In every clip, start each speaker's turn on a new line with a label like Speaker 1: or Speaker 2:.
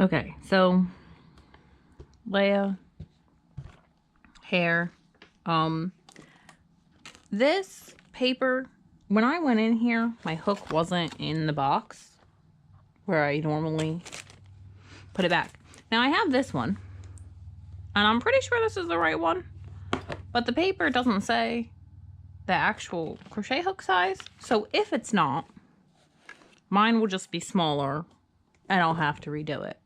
Speaker 1: Okay, so Leia, hair. This paper, when I went in here, my hook wasn't in the box where I normally put it back. Now I have this one, and I'm pretty sure this is the right one, but the paper doesn't say the actual crochet hook size. So if it's not, mine will just be smaller and I'll have to redo it.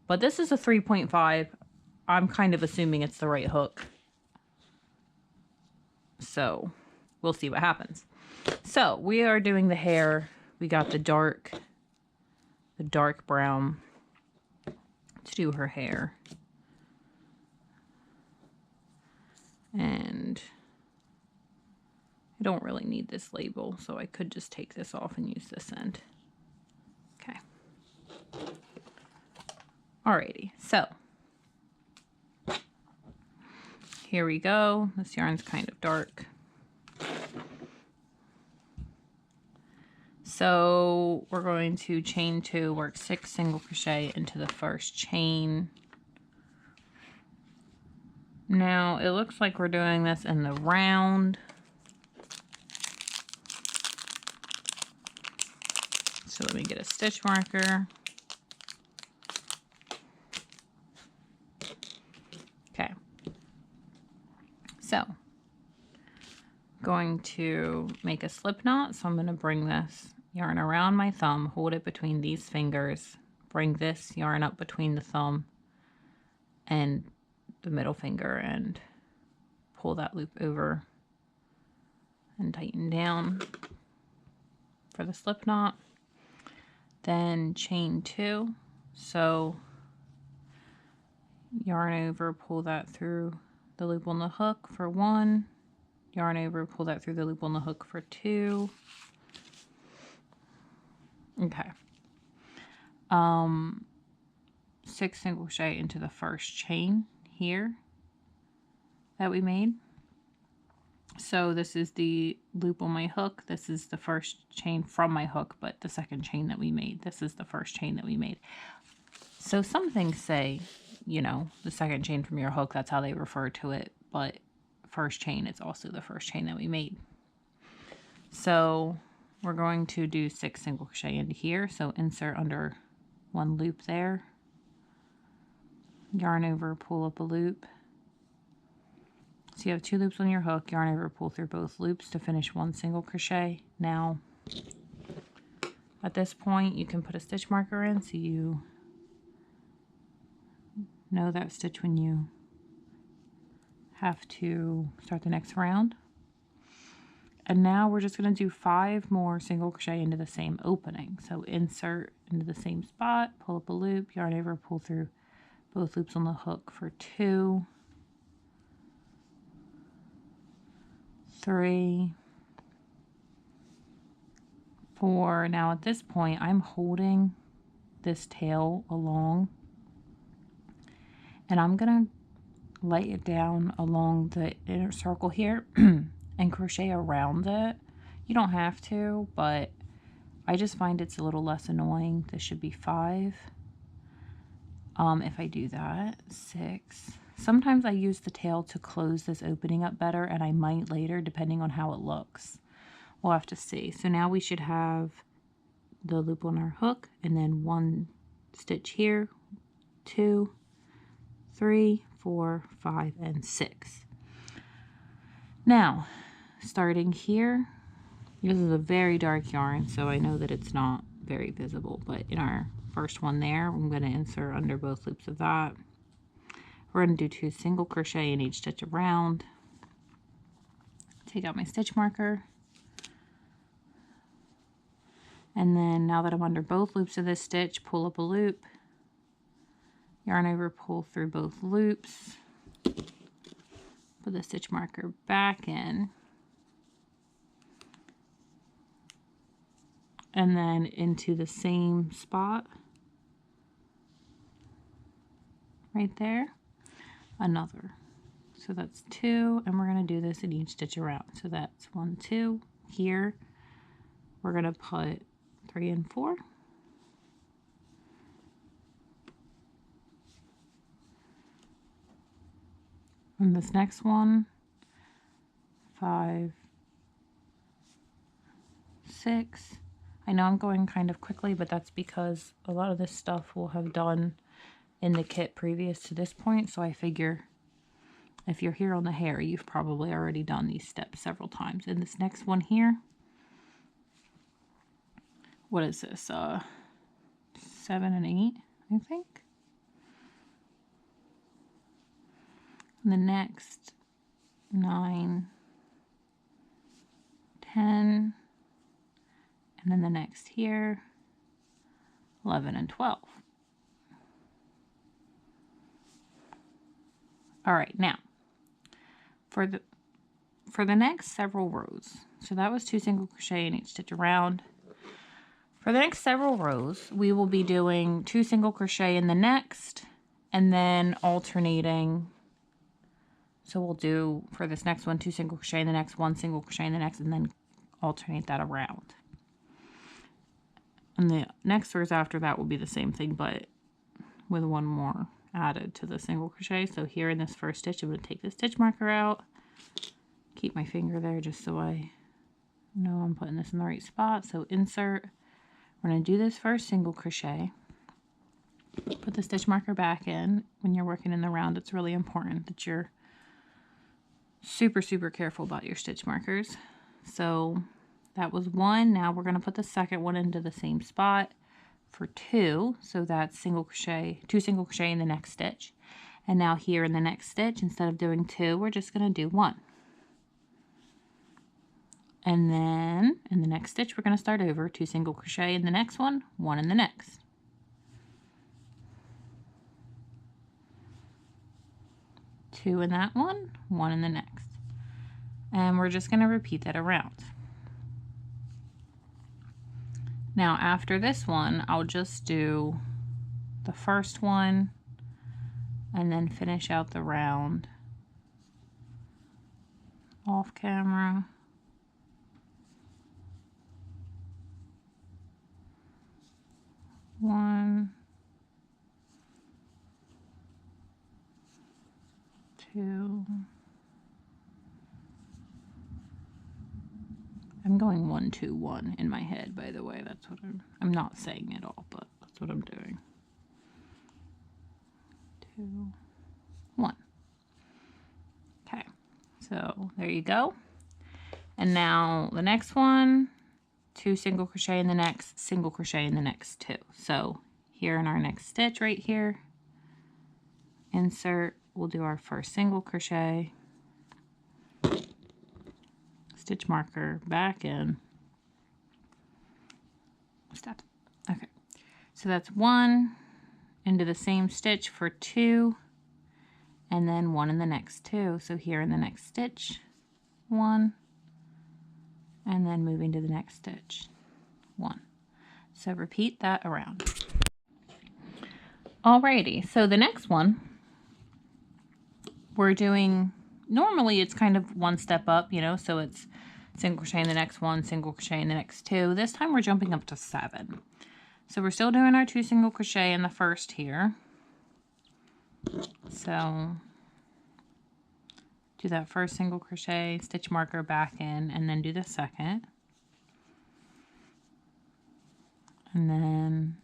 Speaker 1: But this is a 3.5. I'm kind of assuming it's the right hook. So we'll see what happens. So we are doing the hair. We got the dark brown to do her hair. And I don't really need this label, so I could just take this off and use this end. Okay. Alrighty, so here we go. This yarn's kind of dark. So we're going to chain 2, work 6 single crochet into the first chain. Now it looks like we're doing this in the round. So let me get a stitch marker. Okay. So going to make a slip knot. So I'm going to bring this yarn around my thumb, hold it between these fingers, bring this yarn up between the thumb and the middle finger and pull that loop over and tighten down for the slip knot. Then chain 2. So yarn over, pull that through the loop on the hook for 1. Yarn over, pull that through the loop on the hook for 2. Okay. 6 single crochet into the first chain here that we made. So this is the loop on my hook. This is the first chain from my hook, but the second chain that we made. This is the first chain that we made. So some things say, you know, the second chain from your hook, that's how they refer to it, but first chain, it's also the first chain that we made. So we're going to do 6 single crochet into here. So insert under 1 loop there, yarn over, pull up a loop. So you have 2 loops on your hook, yarn over, pull through both loops to finish 1 single crochet. Now at this point you can put a stitch marker in so you know that stitch when you have to start the next round. And now we're just going to do 5 more single crochet into the same opening. So insert into the same spot, pull up a loop, yarn over, pull through both loops on the hook for 2, 3, 4. Now at this point I'm holding this tail along and I'm going to lay it down along the inner circle here and crochet around it. You don't have to, but I just find it's a little less annoying. This should be 5. If I do that, 6. Sometimes I use the tail to close this opening up better, and I might later, depending on how it looks. We'll have to see. So now we should have the loop on our hook, and then 1 stitch here, 2, 3, 4, 5, and 6. Now, starting here, this is a very dark yarn, so I know that it's not very visible, but in our first one there, I'm going to insert under both loops of that. We're going to do 2 single crochet in each stitch around. Take out my stitch marker. And then now that I'm under both loops of this stitch, pull up a loop, yarn over, pull through both loops, put the stitch marker back in, and then into the same spot right there, another. So that's 2, and we're going to do this in each stitch around. So that's 1, 2. Here we're going to put 3 and 4. And this next one, 5, 6. I know I'm going kind of quickly, but that's because a lot of this stuff we'll have done in the kit previous to this point, so I figure if you're here on the hair, you've probably already done these steps several times. And this next one here, what is this, 7 and 8, I think. And the next 9, 10, and then the next here, 11 and 12. All right, now for the next several rows, so that was 2 single crochet in each stitch around. For the next several rows, we will be doing 2 single crochet in the next, and then alternating. So we'll do, for this next one, 2 single crochet in the next, 1 single crochet in the next, and then alternate that around. And the next rows after that will be the same thing, but with one more added to the single crochet. So here in this first stitch, I'm going to take the stitch marker out, keep my finger there just so I know I'm putting this in the right spot. So insert, we're going to do this first single crochet, put the stitch marker back in. When you're working in the round, it's really important that you're super careful about your stitch markers. So that was 1. Now we're going to put the second one into the same spot for 2, so that's single crochet, 2 single crochet in the next stitch. And now here in the next stitch, instead of doing 2, we're just going to do 1. And then in the next stitch, we're going to start over, 2 single crochet in the next one, 1 in the next. Two in that one, 1 in the next. And we're just going to repeat that around. Now after this one, I'll just do the first one and then finish out the round off camera. One, 2. I'm going 1, 2, 1 in my head, by the way. That's what I'm not saying it all, but that's what I'm doing. 2, 1. Okay, so there you go. And now the next one, 2 single crochet in the next, single crochet in the next 2. So here in our next stitch right here, insert, we'll do our first single crochet, stitch marker back in, step. Okay, so that's 1 into the same stitch for 2, and then 1 in the next 2. So here in the next stitch, 1, and then moving to the next stitch, 1. So repeat that around. Alrighty, so the next one we're doing, normally it's kind of one step up, you know, so it's single crochet in the next one, single crochet in the next 2. This time we're jumping up to 7. So we're still doing our 2 single crochet in the first here. So do that first single crochet, stitch marker back in, and then do the second. And then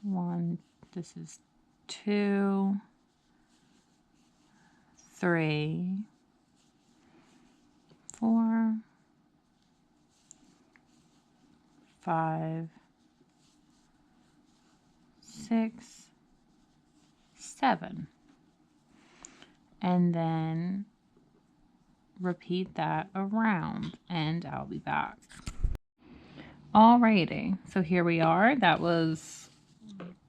Speaker 1: 1, this is 2, 3, 4, 5, 6, 7. And then repeat that around, and I'll be back. Alrighty, so here we are. That was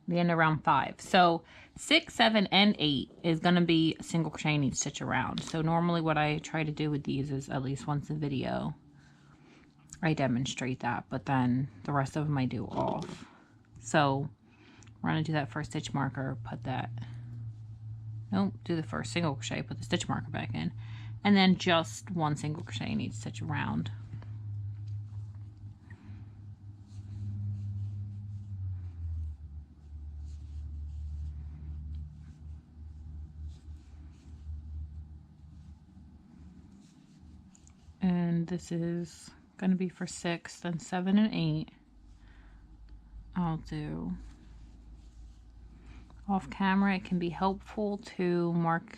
Speaker 1: the end of round 5. So 6, 7, and 8 is going to be single crochet in each stitch around. So normally what I try to do with these is at least once a video I demonstrate that, but then the rest of them I do off. So we're going to do that first stitch marker, put that, nope, do the first single crochet, put the stitch marker back in, and then just 1 single crochet in each stitch around. this is going to be for 6, then 7 and 8. I'll do off camera. It can be helpful to mark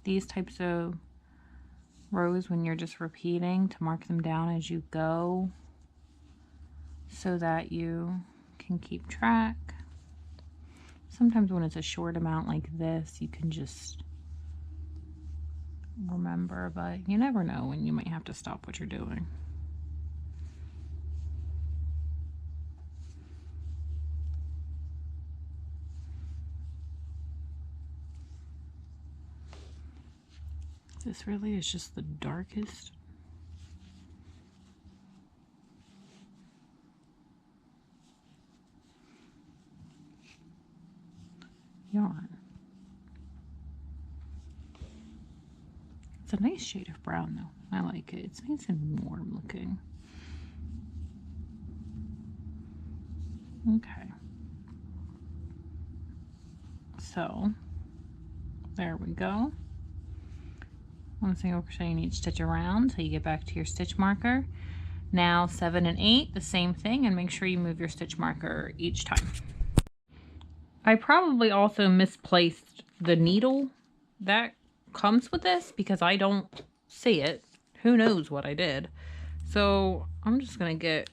Speaker 1: these types of rows when you're just repeating, to mark them down as you go so that you can keep track. Sometimes when it's a short amount like this, you can just remember, but you never know when you might have to stop what you're doing. This really is just the darkest. Yarn. It's a nice shade of brown though. I like it. It's nice and warm looking. Okay. So there we go. 1 single crochet in each stitch around till you get back to your stitch marker. Now 7 and 8, the same thing, and make sure you move your stitch marker each time. I probably also misplaced the needle that comes with this because I don't see it. Who knows what I did? So I'm just gonna get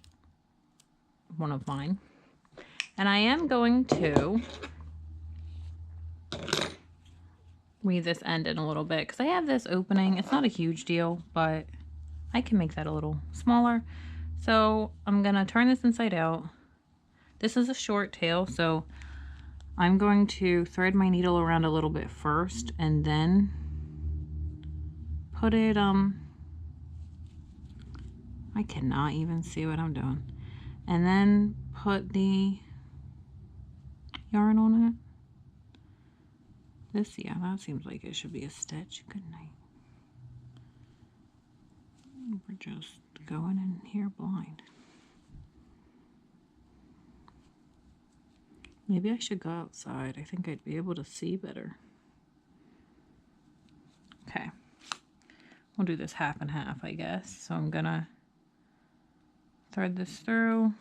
Speaker 1: one of mine, and I am going to weave this end in a little bit because I have this opening. It's not a huge deal, but I can make that a little smaller. So I'm gonna turn this inside out. This is a short tail, so I'm going to thread my needle around a little bit first and then put it, I cannot even see what I'm doing. And then put the yarn on it. This, yeah, that seems like it should be a stitch. Good night. We're just going in here blind. Maybe I should go outside. I think I'd be able to see better. Okay. We'll do this half and half, I guess. So I'm gonna thread this through.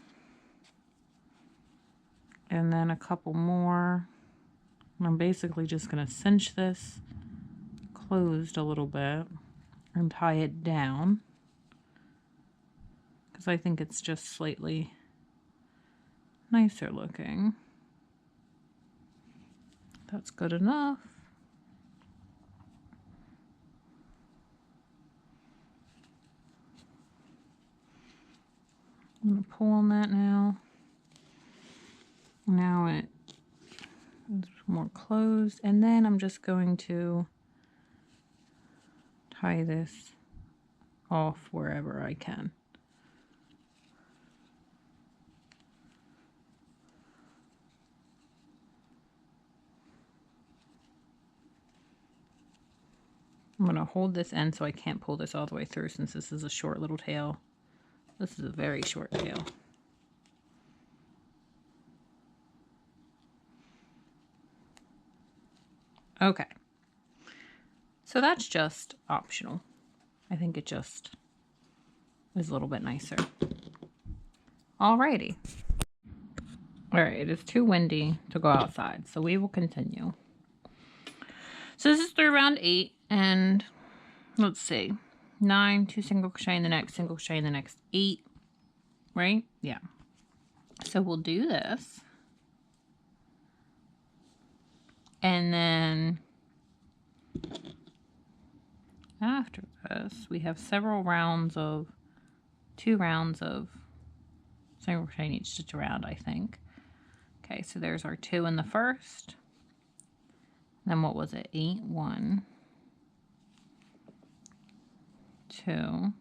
Speaker 1: And then a couple more. I'm basically just going to cinch this closed a little bit and tie it down because I think it's just slightly nicer looking. That's good enough. I'm going to pull on that now. Now it is more closed, and then I'm just going to tie this off wherever I can. I'm going to hold this end so I can't pull this all the way through since this is a short little tail. This is a very short tail. Okay, so that's just optional. I think it just is a little bit nicer. Alrighty. Alright, it is too windy to go outside, so we will continue. So this is through round 8, and let's see, 9, 2 single crochet in the next, single crochet in the next, 8, right? Yeah. So we'll do this. And then after this, we have several rounds of, 2 rounds of single crochet in each stitch around, I think. Okay, so there's our 2 in the first. Then what was it? 8, 1, 2,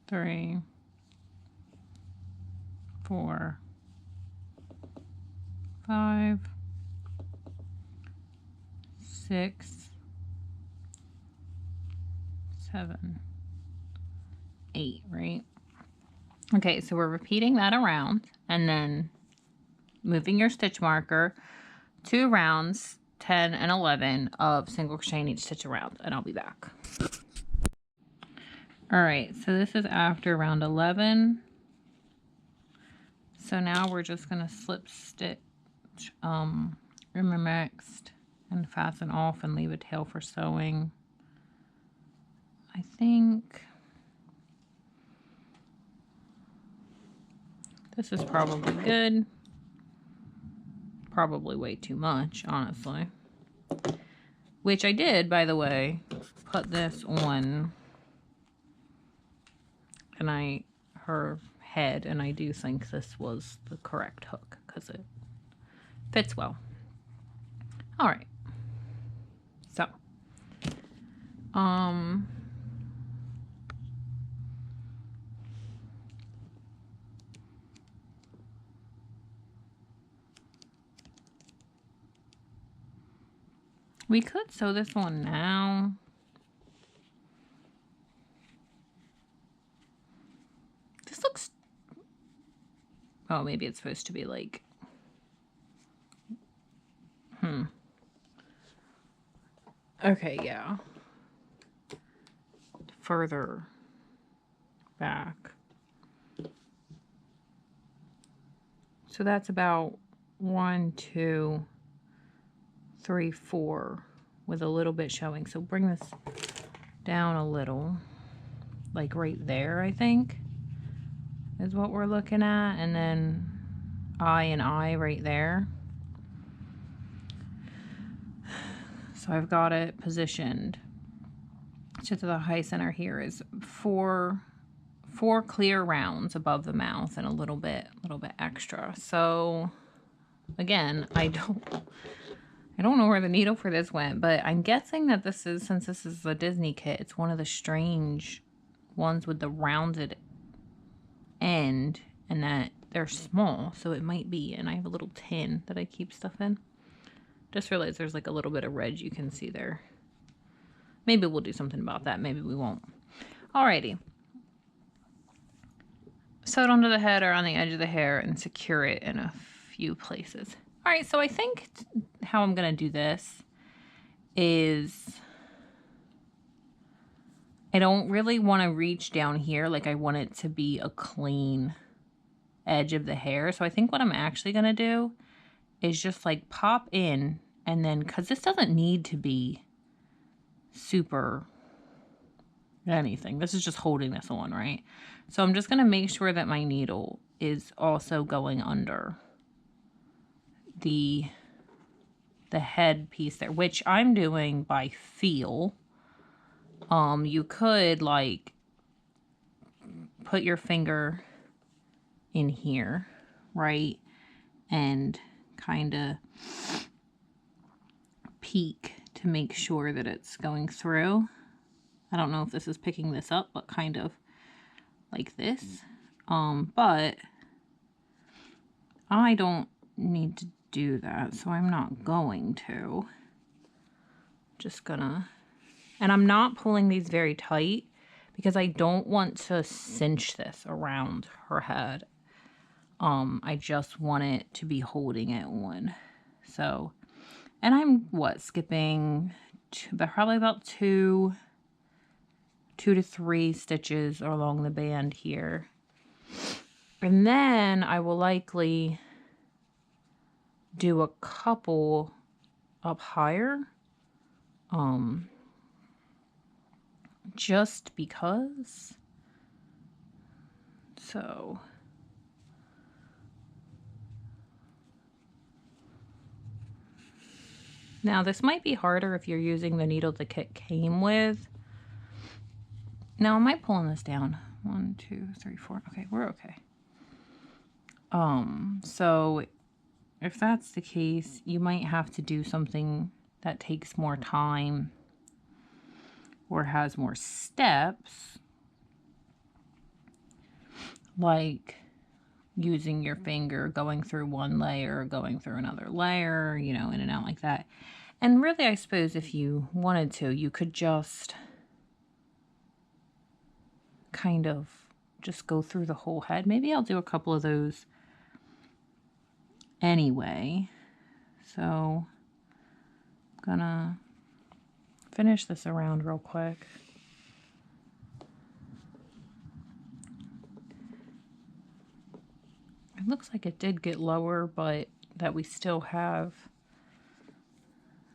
Speaker 1: 3, 4, 5, 6, 7, 8, right? Okay, so we're repeating that around and then moving your stitch marker 2 rounds, 10 and 11 of single crochet in each stitch around, and I'll be back. All right, so this is after round 11. So now we're just gonna slip stitch remixed and fasten off and leave a tail for sewing. I think this is probably good. Probably way too much, honestly. Which I did, by the way, put this on her head, and I do think this was the correct hook because it fits well. All right. So, we could sew this one now. This looks, oh, maybe it's supposed to be like, okay, yeah. Further back. So that's about 1, 2, 3, 4 with a little bit showing. So bring this down a little, like right there, I think, is what we're looking at. And then I and I right there. So I've got it positioned. So to the high center here is four clear rounds above the mouth and a little bit extra. So again, I don't know where the needle for this went, but I'm guessing that this is, since this is a Disney kit, it's one of the strange ones with the rounded end and that they're small. So it might be, and I have a little tin that I keep stuff in. Just realized there's like a little bit of red you can see there. Maybe we'll do something about that. Maybe we won't. Alrighty. Sew it onto the head or on the edge of the hair and secure it in a few places. Alright, so I think how I'm going to do this is I don't really want to reach down here. Like I want it to be a clean edge of the hair. So I think what I'm actually going to do is just like pop in and then, because this doesn't need to be super anything. This is just holding this on, right? So I'm just going to make sure that my needle is also going under the head piece there, which I'm doing by feel. You could like put your finger in here, right? And kind of peek to make sure that it's going through. I don't know if this is picking this up, but kind of like this. But I don't need to do that, so I'm not going to. Just gonna, and I'm not pulling these very tight because I don't want to cinch this around her head. I just want it to be holding it on. So, and I'm skipping probably about two to 3 stitches along the band here. And then I will likely do a couple up higher. Just because. So now this might be harder if you're using the needle the kit came with. Now am I pulling this down? 1, 2, 3, 4. Okay, we're okay. So if that's the case, you might have to do something that takes more time or has more steps, like using your finger, going through one layer, going through another layer, you know, in and out like that. And really, I suppose if you wanted to, you could just kind of just go through the whole head. Maybe I'll do a couple of those anyway. So I'm gonna finish this around real quick. It looks like it did get lower, but that we still have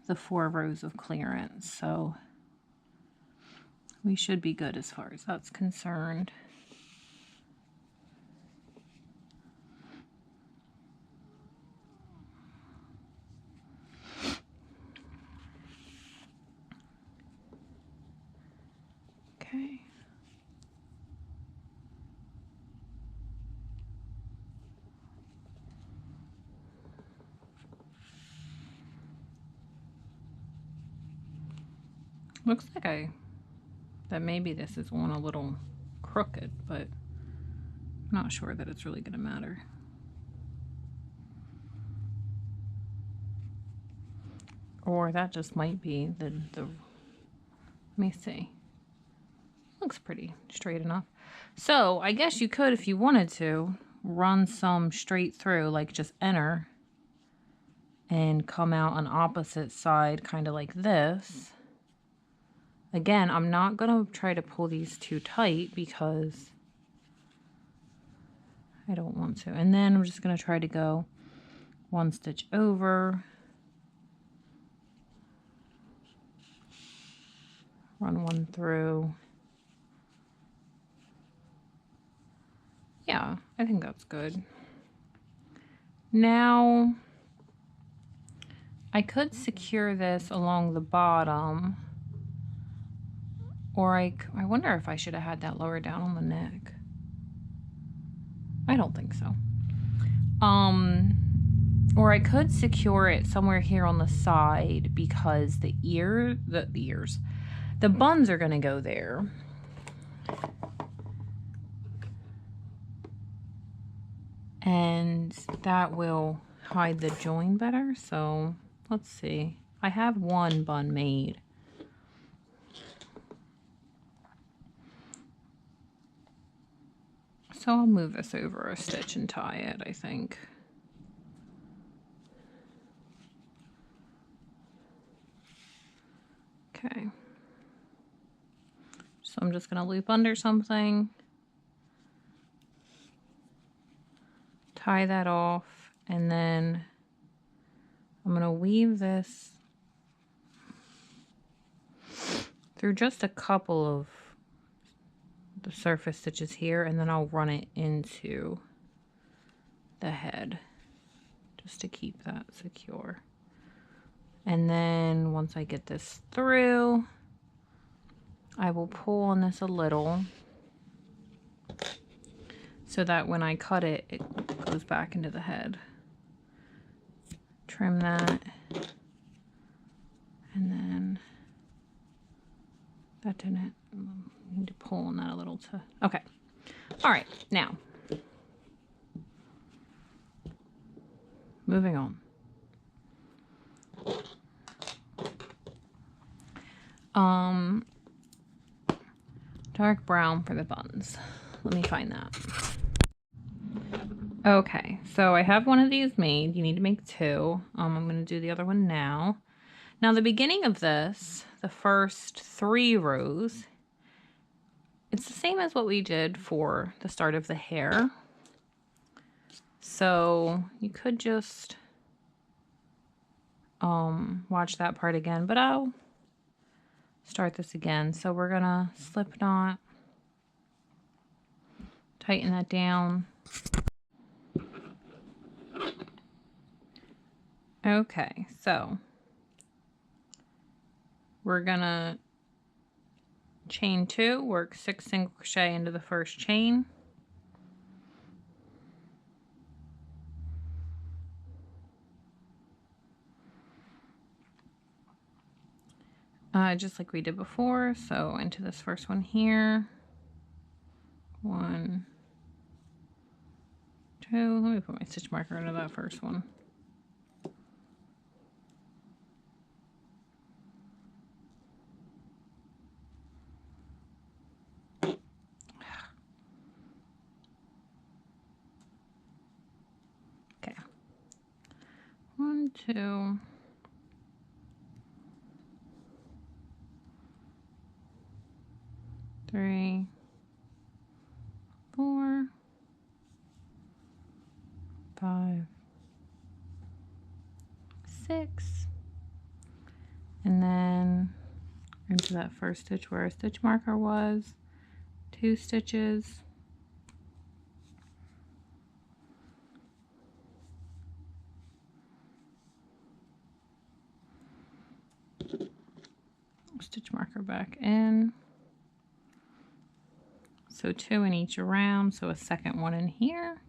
Speaker 1: the 4 rows of clearance, so we should be good as far as that's concerned. Okay. Looks like that maybe this is one a little crooked, but I'm not sure that it's really going to matter. Or that just might be the let me see. Looks pretty straight enough. So I guess you could, if you wanted to, run some straight through, like just enter and come out on opposite side, kind of like this. Again, I'm not going to try to pull these too tight because I don't want to. And then I'm just going to try to go 1 stitch over, run 1 through. Yeah, I think that's good. Now, I could secure this along the bottom, or I wonder if I should have had that lower down on the neck. I don't think so. Or I could secure it somewhere here on the side because the buns are going to go there. And that will hide the join better. So let's see. I have 1 bun made. So I'll move this over a stitch and tie it, I think. Okay. So I'm just going to loop under something. Tie that off, and then I'm going to weave this through just a couple of the surface stitches here, and then I'll run it into the head just to keep that secure. And then once I get this through, I will pull on this a little so that when I cut it, it goes back into the head. Trim that, and then that didn't, I need to pull on that a little to, okay. All right, now, moving on. Dark brown for the buns. Let me find that. Okay, so I have one of these made. You need to make 2. I'm going to do the other one now. Now, the beginning of this, the first 3 rows, it's the same as what we did for the start of the hair. So you could just watch that part again, but I'll start this again. So we're going to slip knot, tighten that down. Okay, so we're gonna chain 2, work 6 single crochet into the first chain. Just like we did before, so into this first one here. 1, 2, let me put my stitch marker into that first one. Okay. 1, 2. 3, 4, that first stitch where our stitch marker was, 2 stitches, stitch marker back in, so 2 in each around, so a second one in here,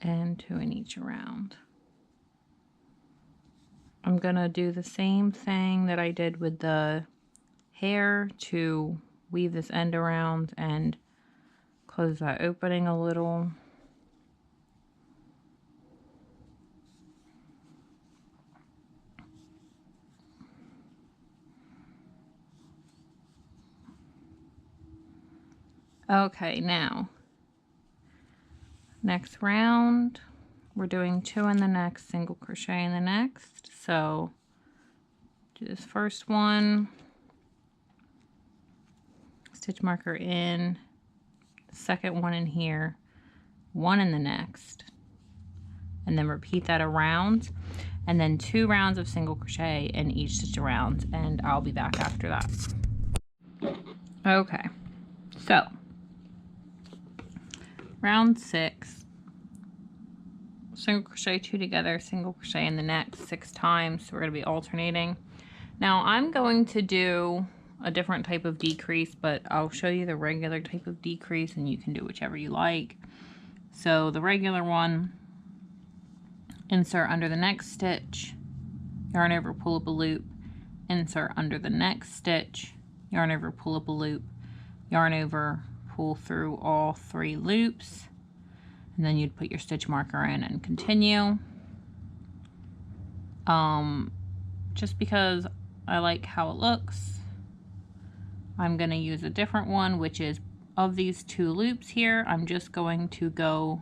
Speaker 1: and 2 in each around. I'm gonna do the same thing that I did with the hair to weave this end around and close that opening a little. Okay, now, next round, we're doing 2 in the next, single crochet in the next. So, do this first one, stitch marker in, second one in here, 1 in the next, and then repeat that around, and then 2 rounds of single crochet in each stitch around, and I'll be back after that. Okay, so round 6, single crochet 2 together, single crochet in the next 6 times. So we're going to be alternating. Now I'm going to do a different type of decrease, but I'll show you the regular type of decrease and you can do whichever you like. So the regular one, insert under the next stitch, yarn over, pull up a loop, insert under the next stitch, yarn over, pull up a loop, yarn over, pull through all 3 loops, and then you'd put your stitch marker in and continue. Just because I like how it looks, I'm going to use a different one, which is of these 2 loops here, I'm just going to go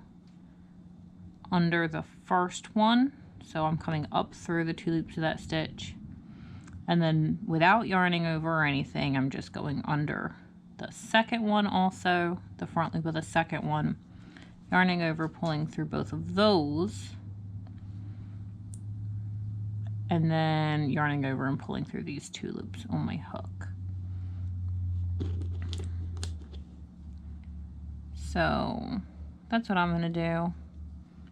Speaker 1: under the first one. So I'm coming up through the 2 loops of that stitch, and then without yarning over or anything, I'm just going under the second one, also the front loop of the second one, yarning over, pulling through both of those, and then yarning over and pulling through these 2 loops on my hook. So that's what I'm going to do,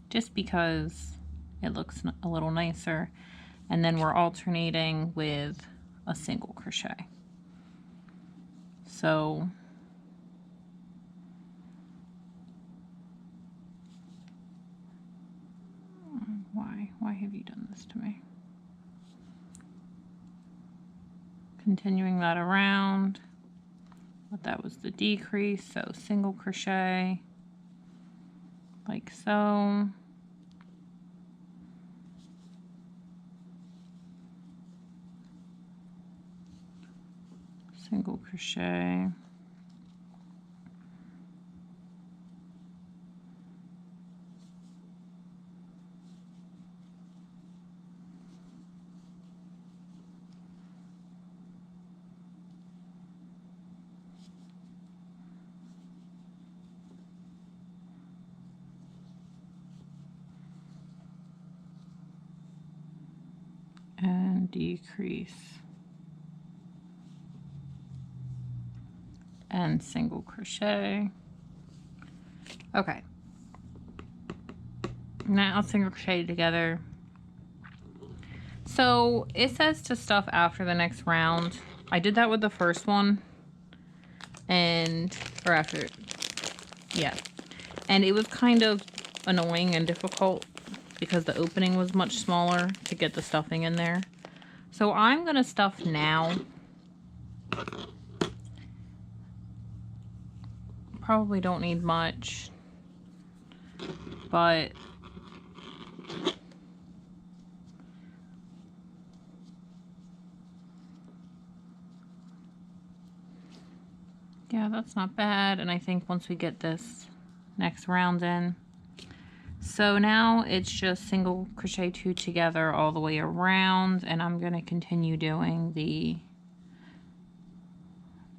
Speaker 1: just because it looks a little nicer. And then we're alternating with a single crochet. So why have you done this to me? Continuing that around, but that was the decrease, so single crochet like so. Single crochet, and decrease, and single crochet. Okay, now single crochet together. So it says to stuff after the next round. I did that with the first one, and or after, yeah, and it was kind of annoying and difficult because the opening was much smaller to get the stuffing in there. So I'm gonna stuff now. Probably don't need much, but yeah, that's not bad. And I think once we get this next round in, so now it's just single crochet 2 together all the way around, and I'm going to continue doing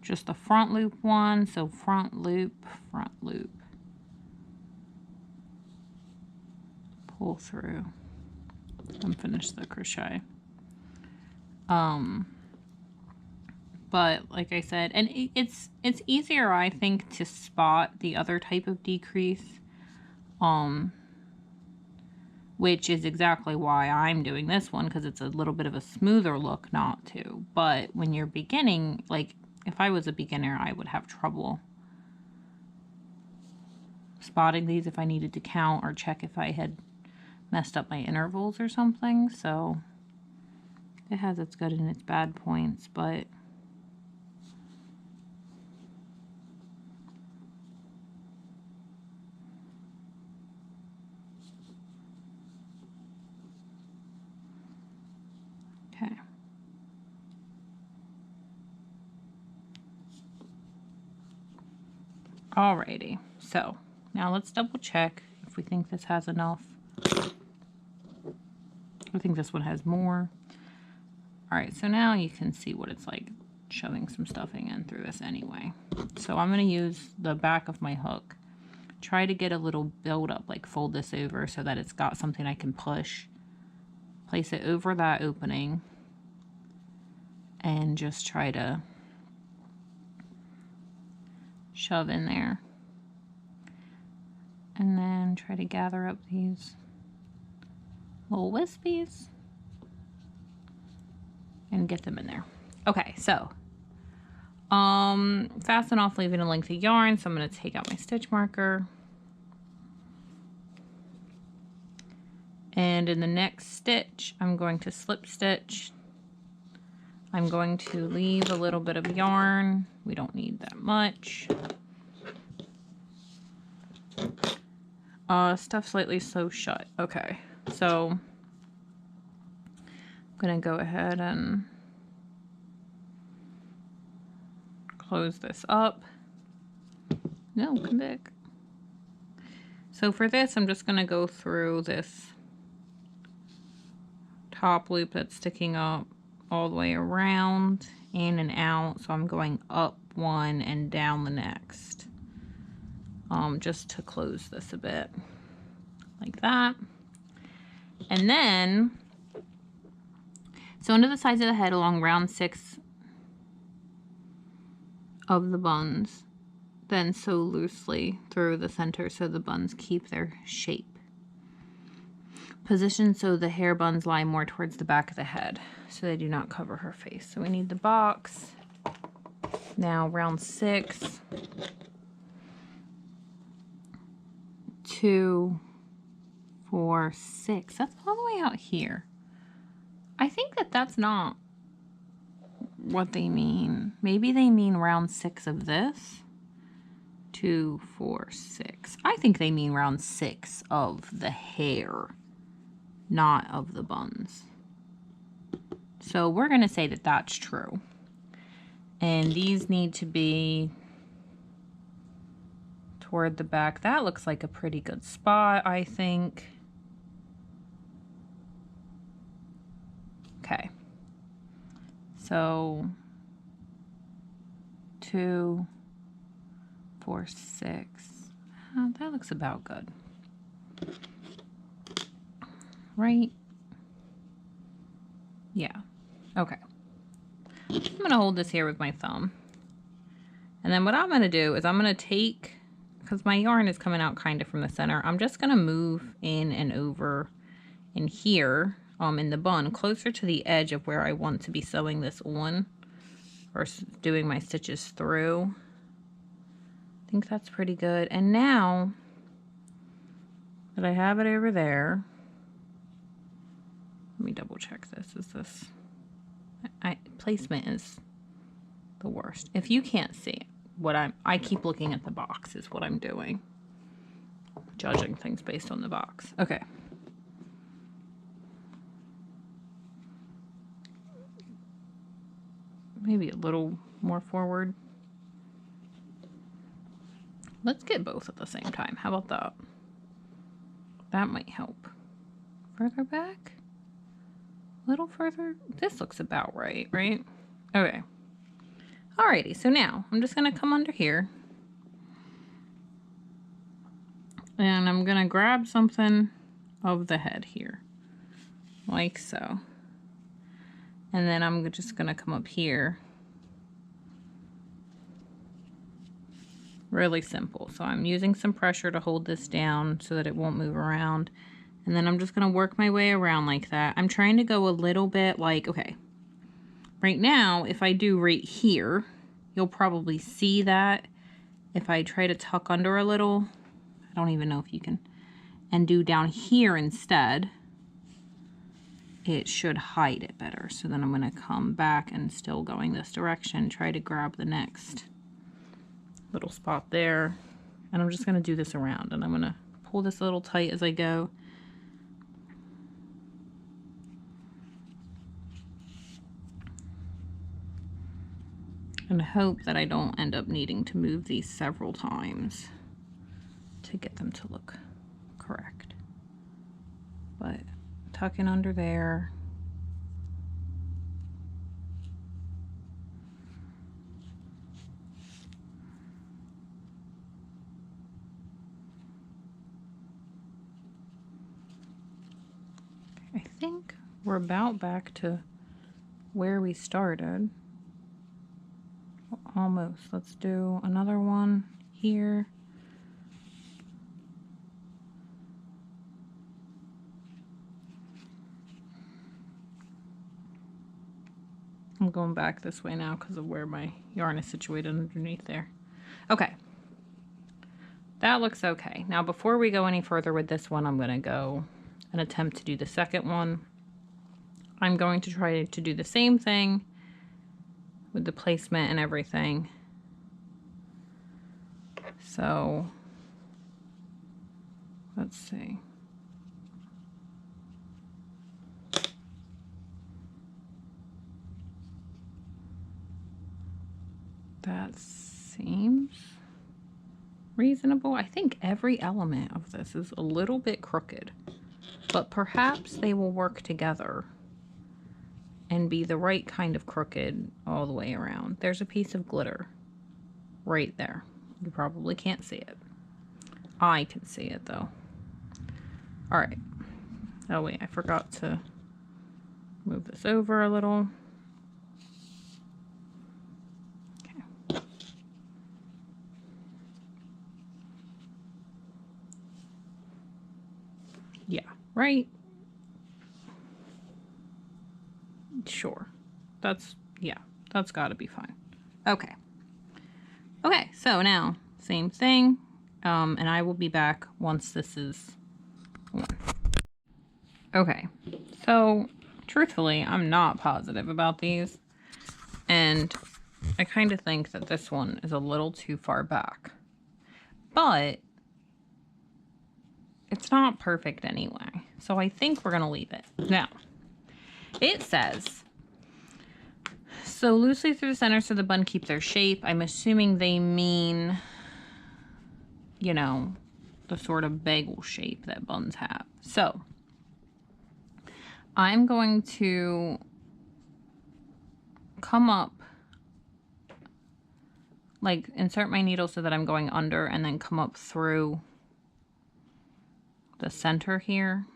Speaker 1: just the front loop one. So front loop, pull through, and finish the crochet. But like I said, and it's easier, I think, to spot the other type of decrease, which is exactly why I'm doing this one, because it's a little bit of a smoother look not to. But when you're beginning, like if I was a beginner, I would have trouble spotting these if I needed to count or check if I had messed up my intervals or something. So it has its good and its bad points, but okay. Alrighty, so now let's double check if we think this has enough. I think this one has more. Alright, so now you can see what it's like shoving some stuffing in through this anyway. So I'm going to use the back of my hook. Try to get a little build up, like fold this over so that it's got something I can push. Place it over that opening and just try to shove in there. And then try to gather up these little wispies and get them in there. Okay, so fasten off, leaving a length of yarn. So I'm going to take out my stitch marker. And in the next stitch, I'm going to slip stitch. I'm going to leave a little bit of yarn. We don't need that much. Stuff slightly sew shut. Okay, so I'm gonna go ahead and close this up. No, come back. So for this, I'm just gonna go through this top loop that's sticking up all the way around, in and out. So I'm going up one and down the next, just to close this a bit like that. And then, so under the sides of the head along round 6 of the buns, then sew loosely through the center so the buns keep their shape. Position so the hair buns lie more towards the back of the head so they do not cover her face. So we need the box. Now round 6, 2, 4, 6. That's all the way out here. I think that that's not what they mean. Maybe they mean round 6 of this. 2, 4, 6. I think they mean round 6 of the hair, not of the buns. So we're going to say that that's true. And these need to be toward the back. That looks like a pretty good spot, I think. Okay. So 2, 4, 6. That looks about good. Right? Yeah. Okay. I'm going to hold this here with my thumb. And then what I'm going to do is I'm going to take, because my yarn is coming out kind of from the center, I'm just going to move in and over in here, in the bun, closer to the edge of where I want to be sewing this on, or doing my stitches through. I think that's pretty good. And now that I have it over there, let me double check this. Is this... placement is the worst. If you can't see what I keep looking at the box is what I'm doing. Judging things based on the box. Okay. Maybe a little more forward. Let's get both at the same time. How about that? That might help. Further back? A little further? This looks about right, right? Okay. Alrighty, so now I'm just going to come under here. And I'm going to grab something of the head here. like so. And then I'm just gonna come up here. Really simple. So I'm using some pressure to hold this down so that it won't move around. And then I'm just gonna work my way around like that. I'm trying to go a little bit like, okay, right now, if I do right here, you'll probably see that. If I try to tuck under a little, I don't even know if you can, and do down here instead, it should hide it better. So then I'm gonna come back and still going this direction, try to grab the next little spot there. And I'm just gonna do this around, and I'm gonna pull this a little tight as I go. And hope that I don't end up needing to move these several times to get them to look correct. But tucking under there. I think we're about back to where we started. Almost. Let's do another one here. I'm going back this way now because of where my yarn is situated underneath there. Okay. That looks okay. Now before we go any further with this one, I'm going to go and attempt to do the second one. I'm going to try to do the same thing with the placement and everything. So let's see. That seems reasonable. I think every element of this is a little bit crooked, but perhaps they will work together and be the right kind of crooked all the way around. There's a piece of glitter right there. You probably can't see it. I can see it though. All right. Oh wait, I forgot to move this over a little. Okay. Yeah, right. Sure. Yeah, that's gotta be fine. Okay. Okay, so now, same thing, and I will be back once this is on. Okay, so, truthfully, I'm not positive about these, and I kind of think that this one is a little too far back. But, it's not perfect anyway, so I think we're gonna leave it. Now, it says, so loosely through the center so the bun keep their shape. I'm assuming they mean, you know, the sort of bagel shape that buns have. So I'm going to come up, like insert my needle so that I'm going under, and then come up through the center here.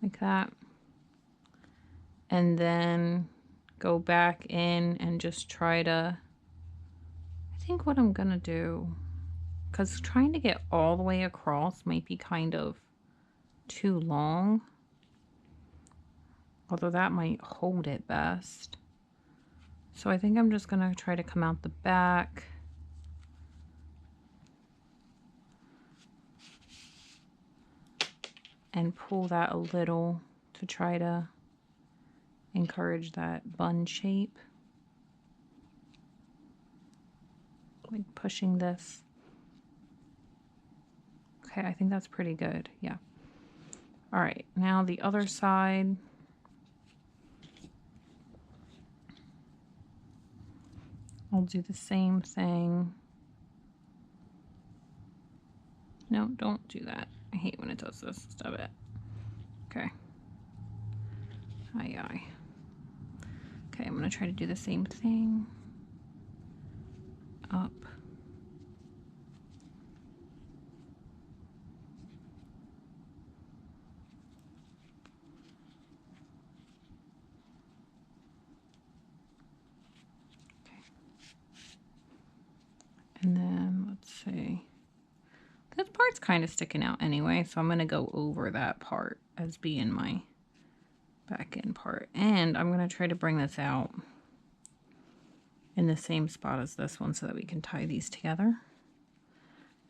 Speaker 1: Like that. And then go back in and just try to, I think what I'm gonna do, because trying to get all the way across might be kind of too long, although that might hold it best. So I think I'm just gonna try to come out the back and pull that a little to try to encourage that bun shape. Like pushing this. Okay, I think that's pretty good. Yeah. All right, now the other side. I'll do the same thing. No, don't do that. I hate when it does this. Stop it. Okay. Aye, aye. Okay, I'm gonna try to do the same thing. Up. it's kind of sticking out anyway, so I'm going to go over that part as being my back end part. And I'm going to try to bring this out in the same spot as this one so that we can tie these together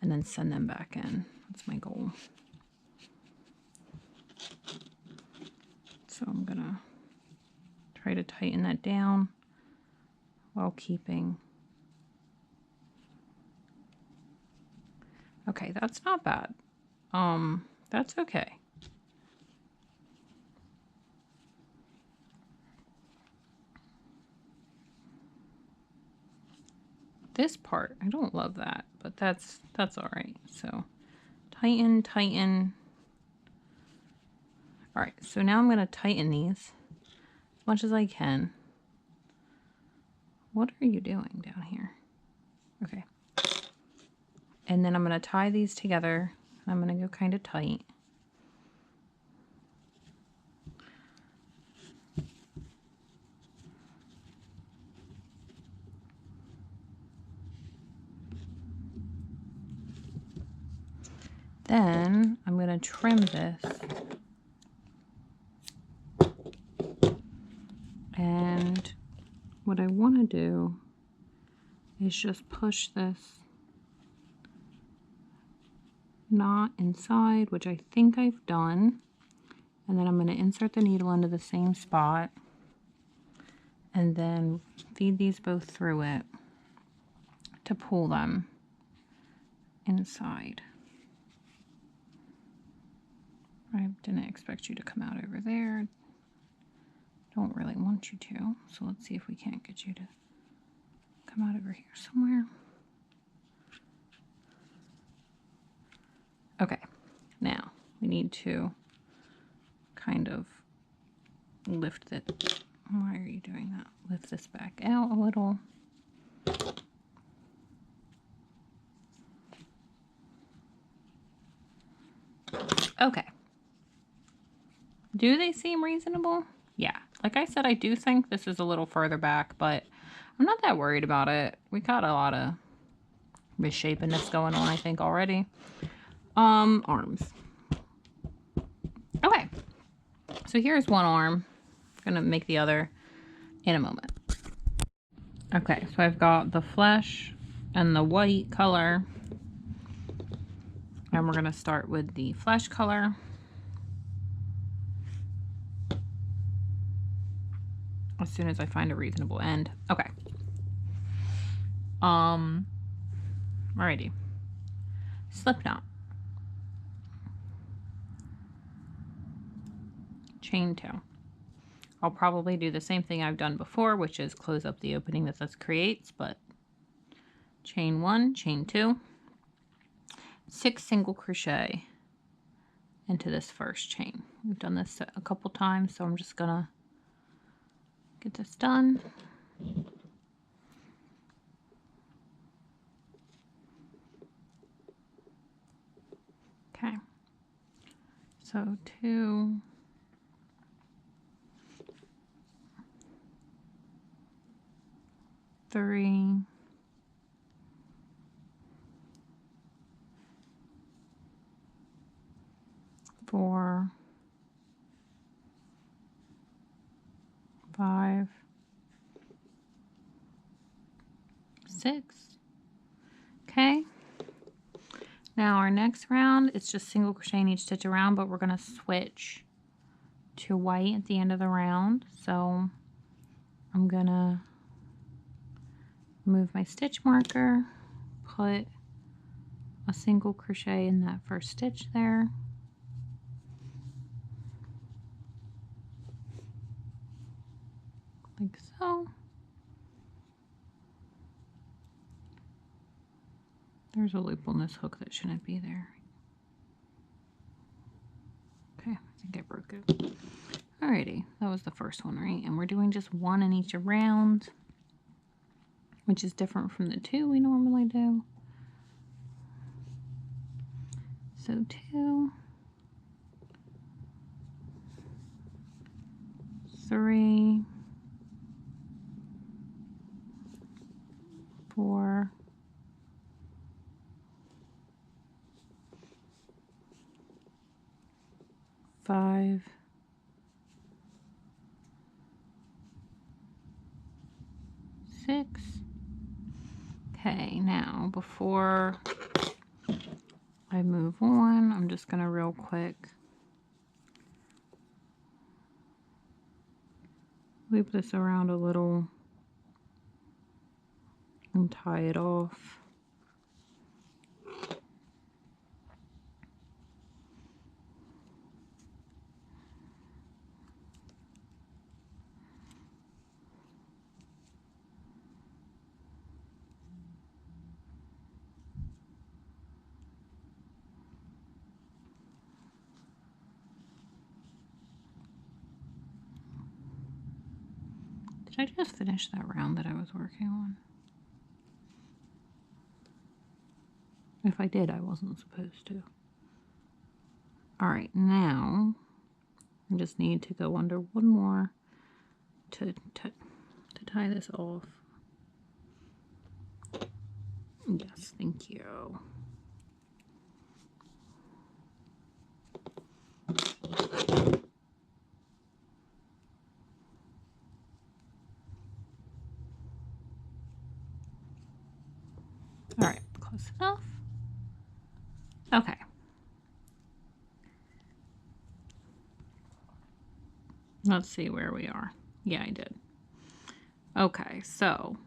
Speaker 1: and then send them back in. That's my goal. So I'm going to try to tighten that down while keeping. Okay, that's not bad. That's okay. This part, I don't love that, but that's all right. So tighten, tighten. All right, so now I'm going to tighten these as much as I can. What are you doing down here? Okay. And then I'm going to tie these together. I'm going to go kind of tight. Then I'm going to trim this. And what I want to do is just push this knot inside, which I think I've done. And then I'm going to insert the needle into the same spot and then feed these both through it to pull them inside. I didn't expect you to come out over there. Don't really want you to, so let's see if we can't get you to come out over here somewhere. Okay, now we need to kind of lift it. Why are you doing that? Lift this back out a little. Okay. Do they seem reasonable? Yeah. Like I said, I do think this is a little further back, but I'm not that worried about it. We got a lot of misshapeness going on, I think, already. Arms. Okay. So here's one arm. I'm gonna make the other in a moment. Okay, so I've got the flesh and the white color. And we're gonna start with the flesh color. As soon as I find a reasonable end. Okay. Alrighty. Slip knot. Chain 2. I'll probably do the same thing I've done before, which is close up the opening that this creates, but chain 1, chain 2, 6 single crochet into this first chain. We've done this a couple times, so I'm just gonna get this done. Okay, so 2, 3, 4, 5, 6. Okay. Now our next round, it's just single crochet in each stitch around, but we're going to switch to white at the end of the round. So I'm going to remove my stitch marker, put a single crochet in that first stitch there. Like so. There's a loop on this hook that shouldn't be there. Okay, I think I broke it. Alrighty, that was the first one, right? And we're doing just one in each round, which is different from the 2 we normally do. So 2, 3, 4, 5, 6. Okay, now before I move on, I'm just gonna real quick loop this around a little and tie it off. Did I just finish that round that I was working on? If I did, I wasn't supposed to. All right, now I just need to go under one more to tie this off. Yes, thank you. All right, close enough. Okay. Let's see where we are. Yeah, I did. Okay, so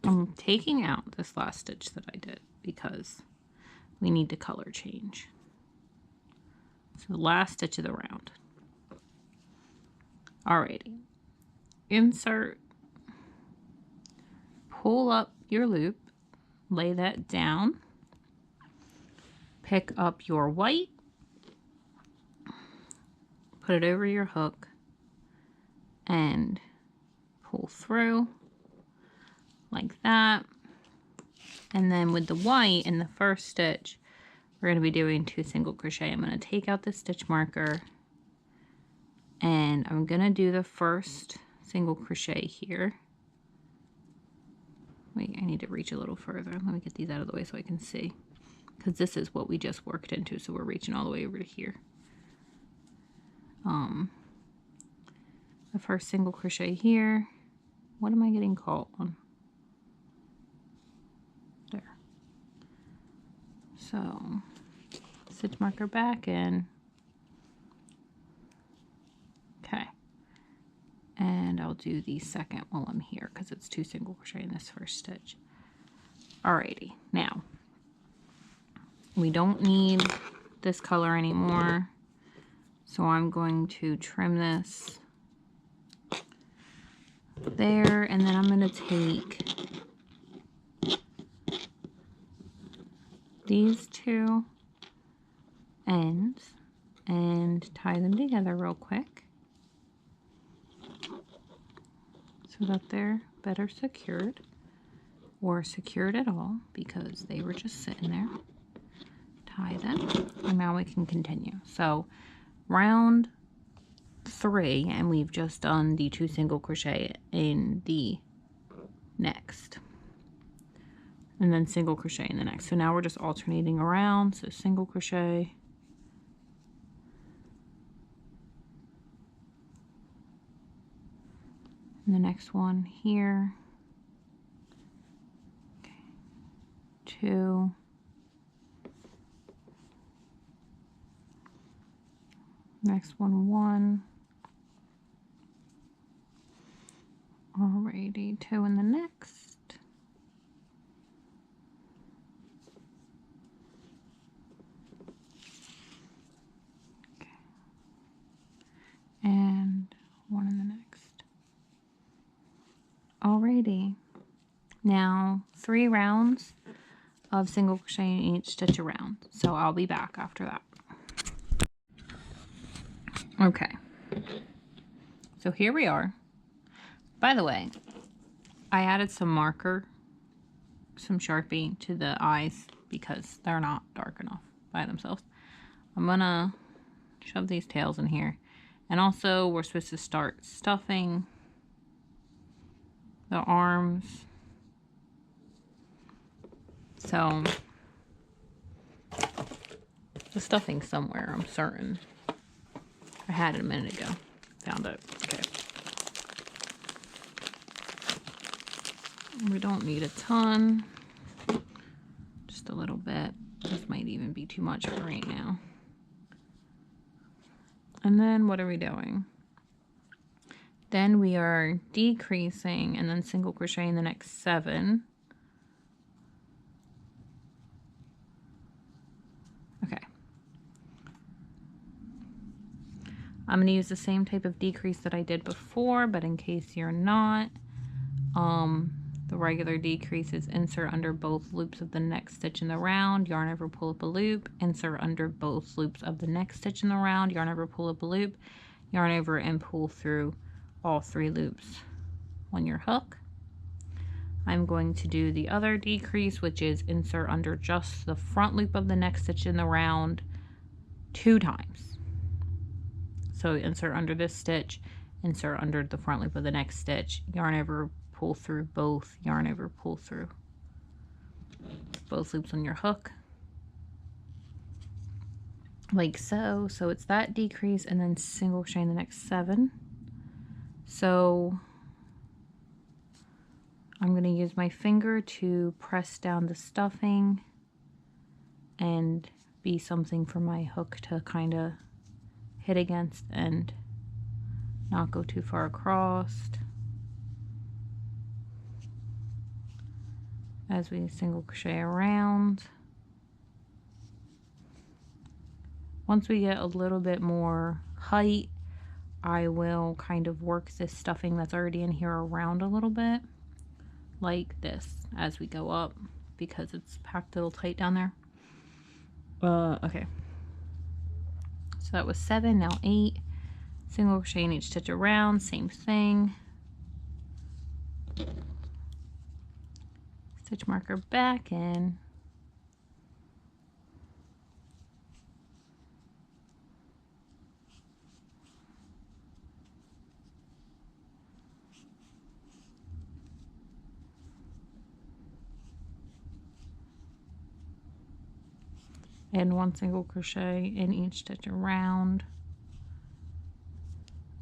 Speaker 1: I'm taking out this last stitch that I did because we need to color change. So the last stitch of the round. Alrighty. Insert, pull up your loop, lay that down, pick up your white, put it over your hook, and pull through like that. And then with the white in the first stitch, we're going to be doing 2 single crochet. I'm going to take out the stitch marker and I'm going to do the first single crochet here. Wait, I need to reach a little further. Let me get these out of the way so I can see, because this is what we just worked into, so we're reaching all the way over to here. The first single crochet here. What am I getting caught on? There. So stitch marker back in. Okay. And I'll do the second while I'm here because it's 2 single crochet in this first stitch. Alrighty, now we don't need this color anymore, so I'm going to trim this there, and then I'm going to take these 2 ends and tie them together real quick so that they're better secured, or secured at all, because they were just sitting there. Tie them, and now we can continue. So round 3, and we've just done the 2 single crochet in the next, and then single crochet in the next. So now we're just alternating around. So single crochet, and the next one here, okay, 2, next one 1, alrighty, 2 in the next, okay, and 1 in the next. Alrighty, now 3 rounds of single crochet in each stitch around, so I'll be back after that. Okay, so here we are. By the way, I added some marker, some Sharpie to the eyes because they're not dark enough by themselves. I'm gonna shove these tails in here, and also we're supposed to start stuffing the arms. So The stuffing's somewhere, I'm certain. I had it a minute ago. Found it. Okay. We don't need a ton. Just a little bit. This might even be too much for right now. And then what are we doing? Then we are decreasing and then single crocheting the next 7. Okay. I'm going to use the same type of decrease that I did before, but in case you're not, the regular decrease is insert under both loops of the next stitch in the round, yarn over, pull up a loop, insert under both loops of the next stitch in the round, yarn over, pull up a loop, yarn over and pull through all 3 loops on your hook. I'm going to do the other decrease, which is insert under just the front loop of the next stitch in the round 2 times. So insert under this stitch, insert under the front loop of the next stitch, yarn over, pull through both, yarn over, pull through both loops on your hook, like so. So it's that decrease and then single crochet in the next 7. So I'm going to use my finger to press down the stuffing and be something for my hook to kind of hit against and not go too far across as we single crochet around. Once we get a little bit more height, I will kind of work this stuffing that's already in here around a little bit like this as we go up because it's packed a little tight down there. Okay. So that was 7, now 8. Single crochet in each stitch around, same thing. Stitch marker back in. And 1 single crochet in each stitch around.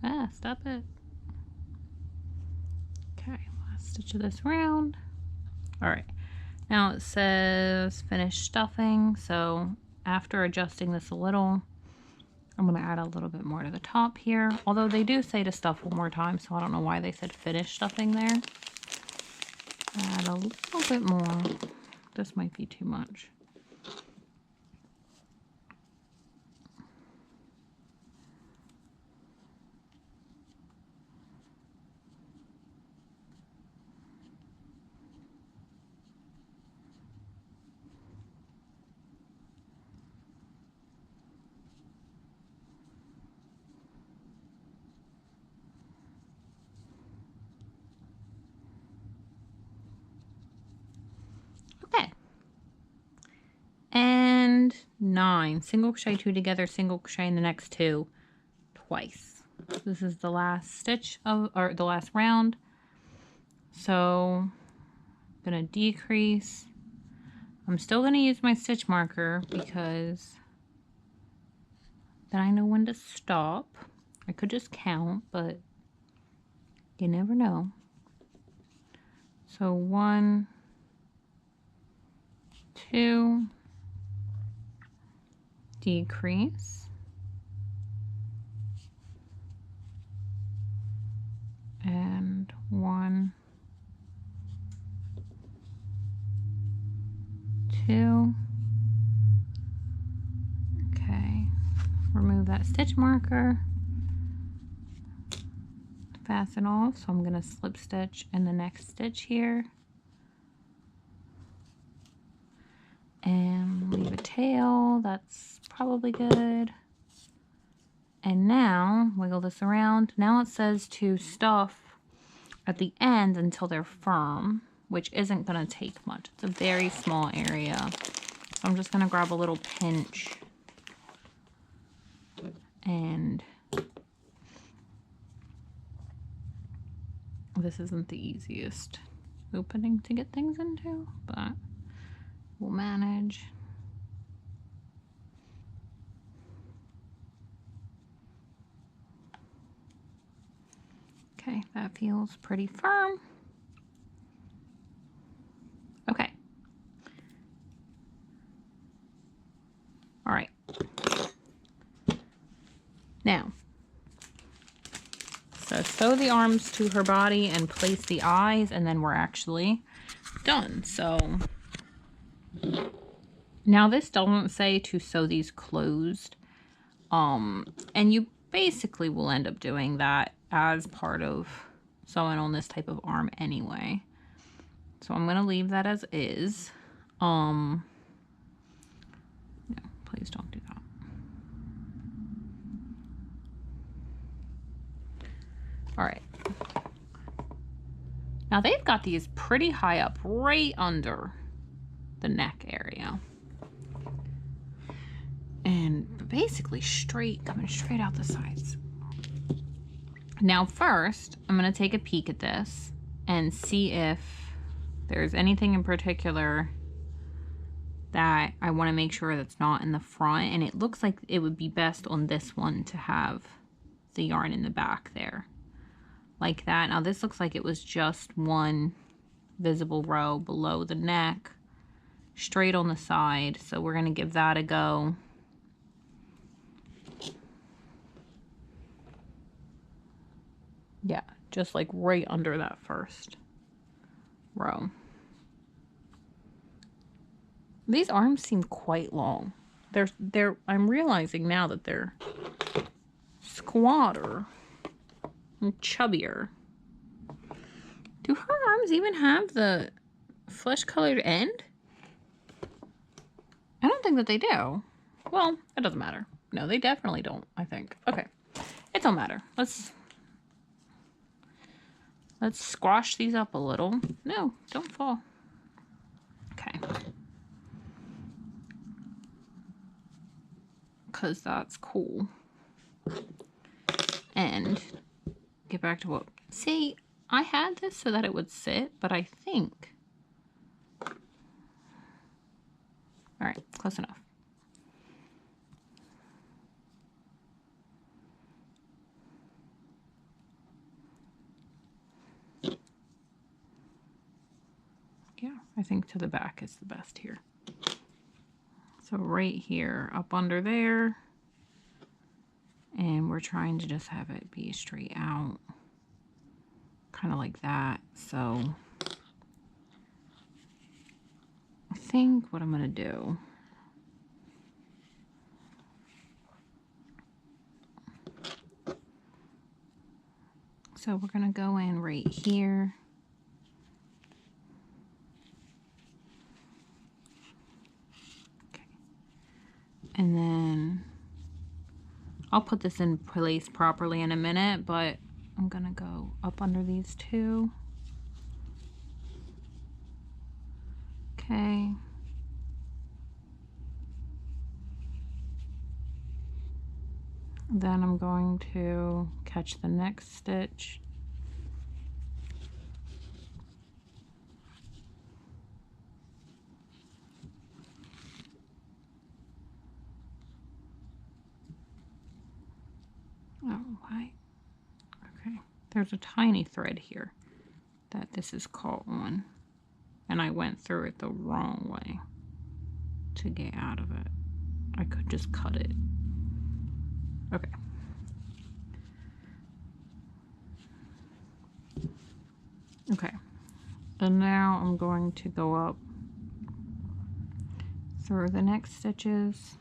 Speaker 1: Ah, stop it. Okay, last stitch of this round. All right, now it says finish stuffing. So after adjusting this a little, I'm going to add a little bit more to the top here. Although they do say to stuff 1 more time, so I don't know why they said finish stuffing there. Add a little bit more. This might be too much. Okay. And 9. Single crochet 2 together, single crochet in the next 2 twice. This is the last stitch of, or the last round. So I'm gonna decrease. I'm still gonna use my stitch marker because then I know when to stop. I could just count, but you never know. So 1, 2, decrease, and 1, 2. Okay, remove that stitch marker, fasten off. So I'm going to slip stitch in the next stitch here and leave a tail. That's probably good. And now wiggle this around. Now it says to stuff at the end until they're firm, which isn't going to take much. It's a very small area. So I'm just going to grab a little pinch and this isn't the easiest opening to get things into, but we'll manage. Okay, that feels pretty firm. Okay. All right. Now, so sew the arms to her body and place the eyes, and then we're actually done. So now this doesn't say to sew these closed. And you basically will end up doing that as part of sewing on this type of arm anyway. So I'm going to leave that as is. No, please don't do that. All right. Now they've got these pretty high up right under the neck area. And basically coming straight out the sides. Now first, I'm going to take a peek at this and see if there's anything in particular that I want to make sure that's not in the front. And it looks like it would be best on this one to have the yarn in the back there. Like that. Now this looks like it was just one visible row below the neck, straight on the side. So we're going to give that a go. Yeah, just like right under that first row. These arms seem quite long. I'm realizing now that they're squatter and chubbier. Do her arms even have the flesh-colored end? I don't think that they do. Well, it doesn't matter. No, they definitely don't, I think. Okay, it don't matter. Let's squash these up a little. No, don't fall. Okay. Because that's cool. And get back to what... See, I had this so that it would sit, but I think... All right, close enough. Yeah, I think to the back is the best here. So right here, up under there, and we're trying to just have it be straight out, kind of like that. So I think what I'm gonna do, so we're gonna go in right here. And then I'll put this in place properly in a minute, but I'm gonna go up under these two. Okay. Then I'm going to catch the next stitch. Oh, why? Okay, there's a tiny thread here that this is caught on, and I went through it the wrong way to get out of it. I could just cut it. Okay. Okay, and now I'm going to go up through the next stitches.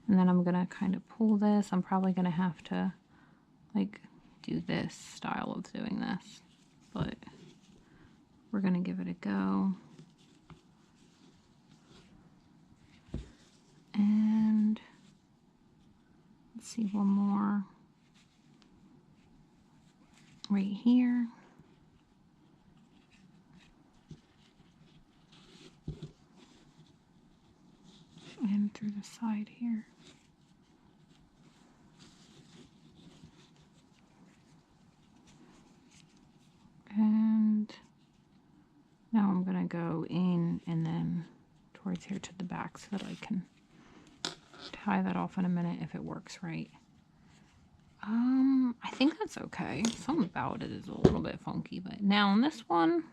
Speaker 1: And then I'm gonna kind of pull this. I'm probably gonna have to like do this style of doing this, but we're gonna give it a go. And let's see, one more right here. And through the side here. And now I'm going to go in and then towards here to the back so that I can tie that off in a minute if it works right. I think that's okay. Something about it is a little bit funky, but now on this one,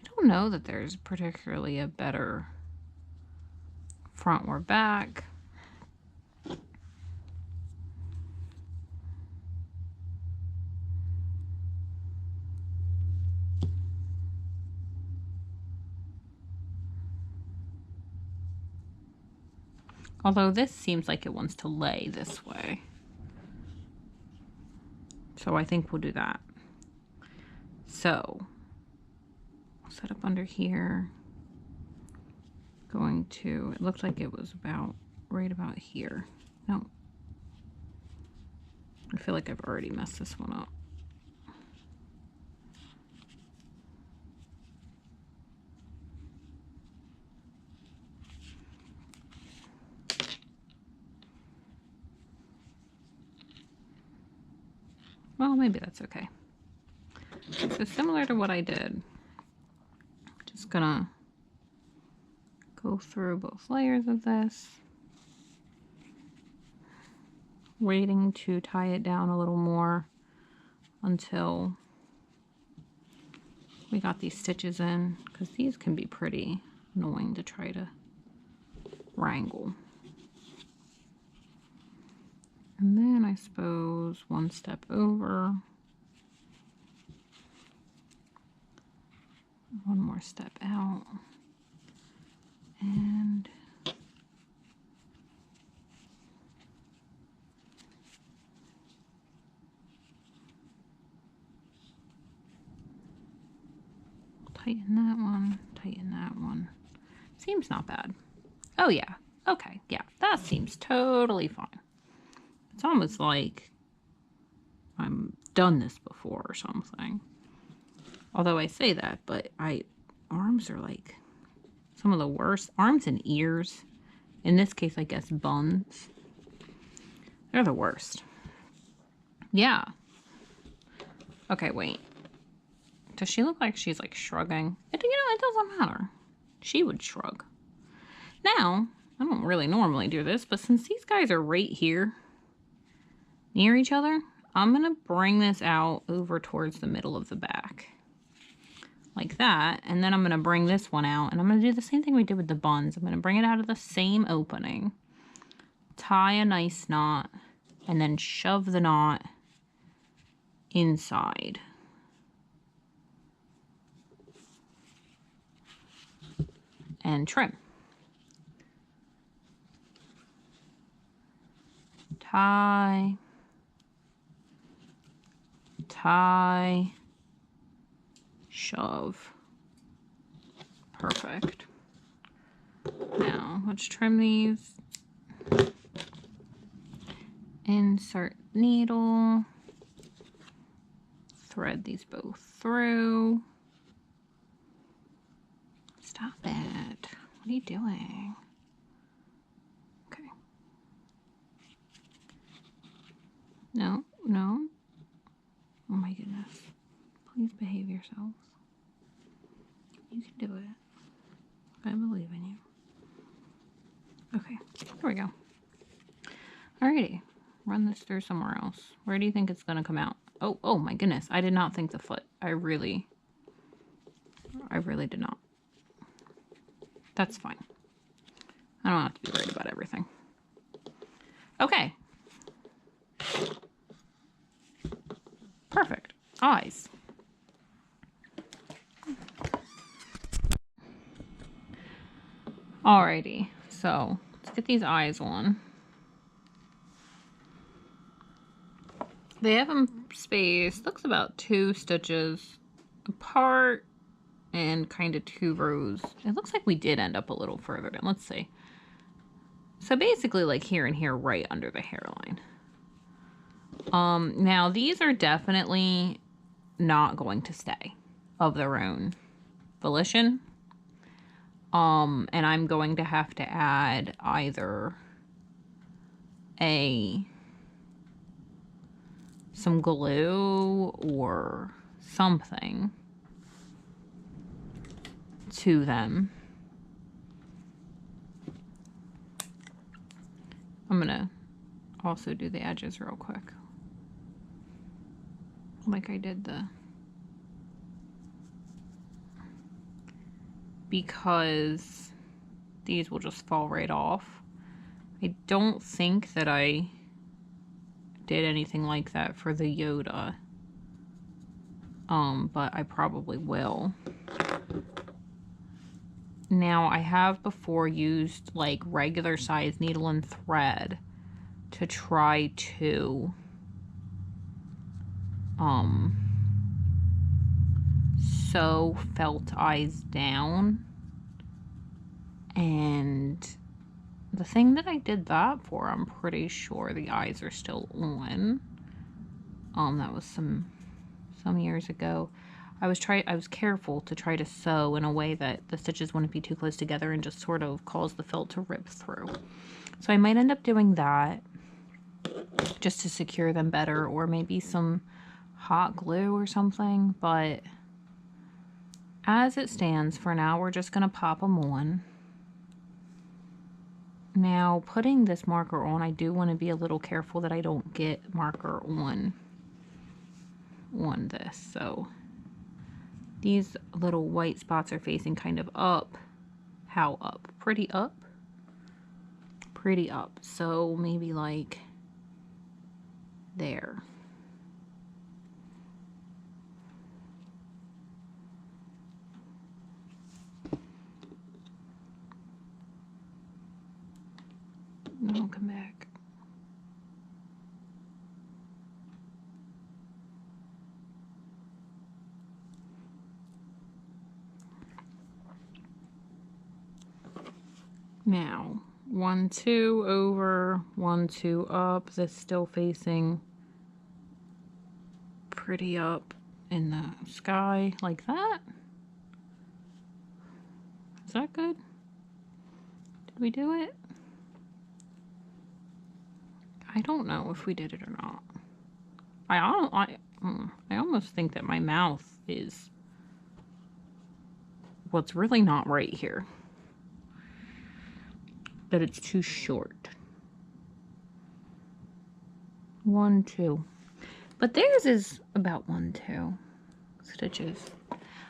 Speaker 1: I don't know that there's particularly a better front or back. Although this seems like it wants to lay this way. So I think we'll do that. So, set up under here. Going to, it looked like it was about, right about here. No. I feel like I've already messed this one up. Well, maybe that's okay. So similar to what I did, just gonna go through both layers of this, waiting to tie it down a little more until we got these stitches in, because these can be pretty annoying to try to wrangle. And then I suppose one step over, one more step out, and tighten that one, tighten that one. Seems not bad. Oh yeah, okay, yeah, that seems totally fine. It's almost like I've done this before or something. Although I say that, but arms are like some of the worst. Arms and ears. In this case, I guess buns. They're the worst. Yeah. Okay, wait. Does she look like she's like shrugging? It doesn't matter. She would shrug. Now, I don't really normally do this, but since these guys are right here, near each other, I'm going to bring this out over towards the middle of the back. Like that. And then I'm going to bring this one out. And I'm going to do the same thing we did with the buns. I'm going to bring it out of the same opening. Tie a nice knot. And then shove the knot inside. And trim. Tie. Tie. Shove. Perfect. Now, let's trim these. Insert needle. Thread these both through. Stop it. What are you doing? Okay. No, no. Oh my goodness. Please behave yourselves. You can do it. I believe in you. Okay, here we go. Alrighty. Run this through somewhere else. Where do you think it's going to come out? Oh my goodness. I did not think the foot. I really did not. That's fine. I don't have to be worried about everything. Okay. Perfect. Eyes. Alrighty. So, let's get these eyes on. They have them spaced, looks about 2 stitches apart and kind of 2 rows. It looks like we did end up a little further down. Let's see. So basically like here and here right under the hairline. Now these are definitely not going to stay of their own volition. And I'm going to have to add either some glue or something to them I'm gonna also do the edges real quick. Like I did because these will just fall right off. I don't think that I did anything like that for the Yoda. But I probably will. Now, I have before used like regular size needle and thread to try to sew felt eyes down, and the thing that I did that for, I'm pretty sure the eyes are still on. That was some years ago. I was careful to try to sew in a way that the stitches wouldn't be too close together and just sort of cause the felt to rip through. So I might end up doing that just to secure them better, or maybe some hot glue or something, but as it stands for now, we're just gonna pop them on. Now, putting this marker on, I do want to be a little careful that I don't get marker on this. So these little white spots are facing kind of up. How up? Pretty up? Pretty up. So maybe like there. And I'll come back. Now, 1, 2 over, 1, 2 up. This still facing pretty up in the sky, like that. Is that good? Did we do it? I don't know if we did it or not. I almost think that my mouth is what's really not right here. That it's too short. 1, 2. But theirs is about 1, 2 stitches.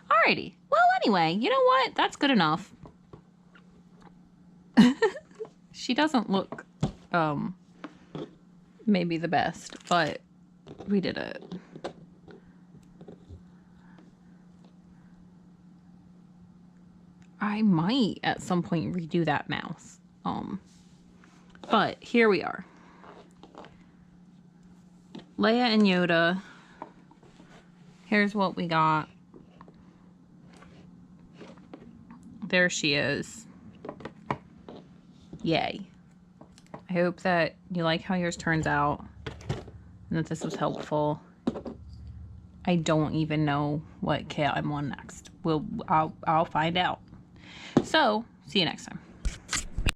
Speaker 1: Alrighty. Well, anyway, you know what? That's good enough. She doesn't look maybe the best, but we did it. I might at some point redo that mouth. But here we are. Leia and Yoda. Here's what we got. There she is. Yay. I hope that you like how yours turns out and that this was helpful. I don't even know what kit I'm on next. I'll find out. So, see you next time.